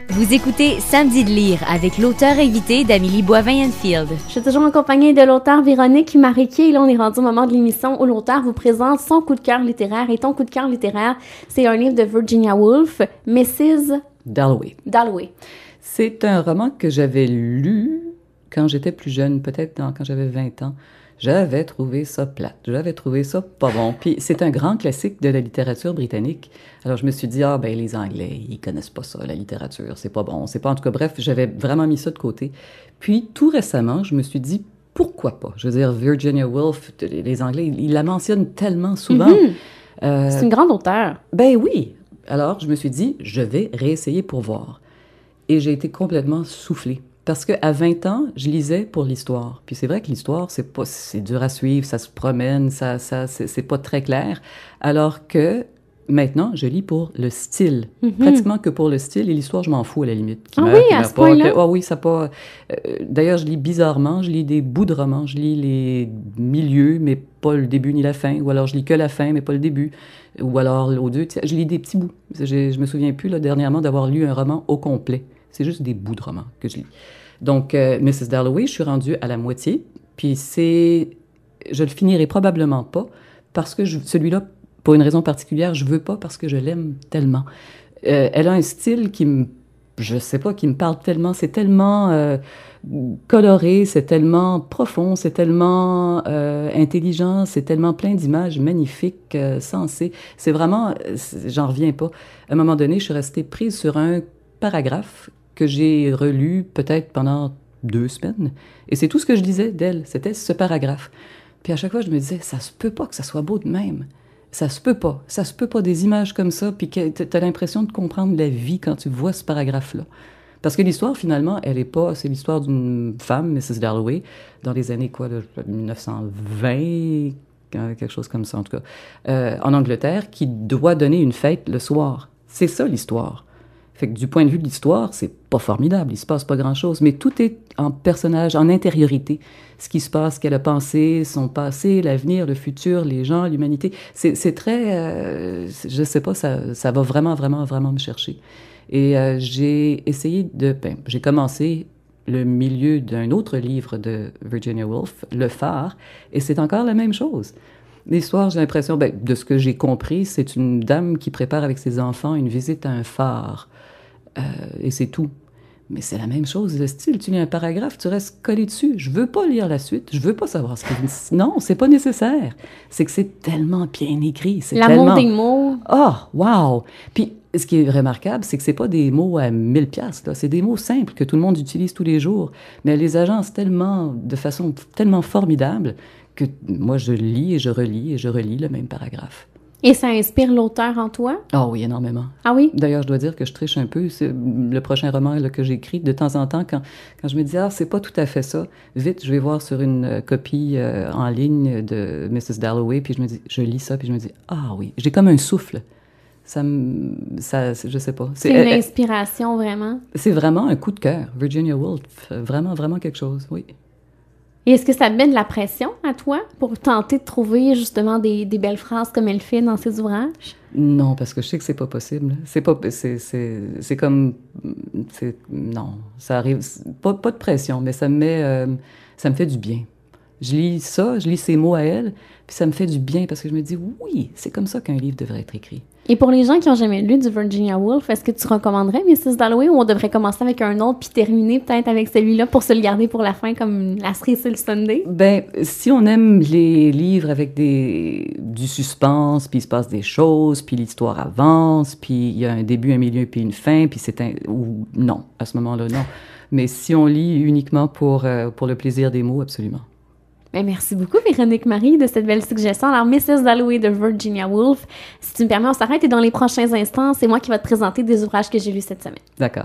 Vous écoutez Samedi de lire avec l'auteur invité d'Amélie Boivin-Enfield. Je suis toujours accompagnée de l'auteur Véronique Marquet et là on est rendu au moment de l'émission où l'auteur vous présente son coup de cœur littéraire. Et ton coup de cœur littéraire, c'est un livre de Virginia Woolf, Mrs. Dalloway. Dalloway. C'est un roman que j'avais lu quand j'étais plus jeune, peut-être quand j'avais 20 ans. J'avais trouvé ça plate, j'avais trouvé ça pas bon. Puis c'est un grand classique de la littérature britannique. Alors je me suis dit, les Anglais, ils connaissent pas ça, la littérature, c'est pas bon, c'est pas... En tout cas, bref, j'avais vraiment mis ça de côté. Puis tout récemment, je me suis dit, pourquoi pas? Je veux dire, Virginia Woolf, les Anglais, ils la mentionnent tellement souvent. C'est une grande auteure. Ben oui! Alors je me suis dit, je vais réessayer pour voir. Et j'ai été complètement soufflée. Parce qu'à 20 ans, je lisais pour l'histoire. Puis c'est vrai que l'histoire, c'est dur à suivre, ça se promène, c'est pas très clair. Alors que maintenant, je lis pour le style. Pratiquement que pour le style. Et l'histoire, je m'en fous à la limite. À ce point-là? Oui, ça pas... D'ailleurs, je lis bizarrement, je lis des bouts de romans, je lis les milieux, mais pas le début ni la fin. Ou alors, je lis que la fin, mais pas le début. Ou alors, aux deux, je lis des petits bouts. Je me souviens plus, là, dernièrement, d'avoir lu un roman au complet. C'est juste des bouts de romans que je lis. Donc, Mrs. Dalloway, je suis rendue à la moitié. Puis je le finirai probablement pas parce que celui-là, pour une raison particulière, je veux pas parce que je l'aime tellement. Elle a un style qui me parle tellement. C'est tellement coloré, c'est tellement profond, c'est tellement intelligent, c'est tellement plein d'images magnifiques, sensées. C'est vraiment, j'en reviens pas. À un moment donné, je suis restée prise sur un paragraphe que j'ai relu peut-être pendant 2 semaines. Et c'est tout ce que je disais d'elle, c'était ce paragraphe. Puis à chaque fois, je me disais, ça se peut pas que ça soit beau de même. Ça se peut pas. Ça se peut pas, des images comme ça, puis que t'as l'impression de comprendre la vie quand tu vois ce paragraphe-là. Parce que l'histoire, finalement, c'est l'histoire d'une femme, Mrs. Dalloway, dans les années, 1920, quelque chose comme ça, en tout cas, en Angleterre, qui doit donner une fête le soir. C'est ça, l'histoire. Fait que du point de vue de l'histoire, c'est pas formidable, il se passe pas grand-chose, mais tout est en personnage, en intériorité. Ce qui se passe, qu'elle a pensé, son passé, l'avenir, le futur, les gens, l'humanité. C'est très... je sais pas, ça va vraiment, vraiment, vraiment me chercher. Et j'ai essayé j'ai commencé le milieu d'un autre livre de Virginia Woolf, Le Phare, et c'est encore la même chose. L'histoire, j'ai l'impression, de ce que j'ai compris, c'est une dame qui prépare avec ses enfants une visite à un phare. Et c'est tout. Mais c'est la même chose, le style. Tu lis un paragraphe, tu restes collé dessus. Je veux pas lire la suite. Je veux pas savoir ce qu'il dit. Non, c'est pas nécessaire. C'est que c'est tellement bien écrit. L'amour des mots. Oh, wow! Puis, ce qui est remarquable, c'est que c'est pas des mots à 1000 piastres, là. C'est des mots simples que tout le monde utilise tous les jours. Mais elle les agence de façon tellement formidable que moi, je lis et je relis le même paragraphe. Et ça inspire l'auteur en toi? Ah oui, énormément. Ah oui? D'ailleurs, je dois dire que je triche un peu. C'est le prochain roman là, que j'écris, de temps en temps, quand je me dis « Ah, c'est pas tout à fait ça », vite, je vais voir sur une copie en ligne de Mrs. Dalloway, puis je lis ça, puis je me dis « Ah oui ». J'ai comme un souffle. Je sais pas. C'est une inspiration, vraiment? C'est vraiment un coup de cœur. Virginia Woolf, vraiment, vraiment quelque chose, oui. Et est-ce que ça te met de la pression à toi pour tenter de trouver justement des belles phrases comme elle fait dans ses ouvrages? Non, parce que je sais que c'est pas possible. C'est comme... Non, ça arrive... Pas de pression, mais ça me fait du bien. Je lis ces mots à elle, puis ça me fait du bien parce que je me dis, oui, c'est comme ça qu'un livre devrait être écrit. Et pour les gens qui n'ont jamais lu du Virginia Woolf, est-ce que tu recommanderais Mrs. Dalloway ou on devrait commencer avec un autre puis terminer peut-être avec celui-là pour se le garder pour la fin comme la cerise sur le sundae? Si on aime les livres avec du suspense, puis il se passe des choses, puis l'histoire avance, puis il y a un début, un milieu, puis une fin, puis non, à ce moment-là, non. Mais si on lit uniquement pour le plaisir des mots, absolument. Merci beaucoup, Véronique Marie, de cette belle suggestion. Alors, Mrs. Dalloway de Virginia Woolf, si tu me permets, on s'arrête et dans les prochains instants, c'est moi qui vais te présenter des ouvrages que j'ai lus cette semaine. D'accord.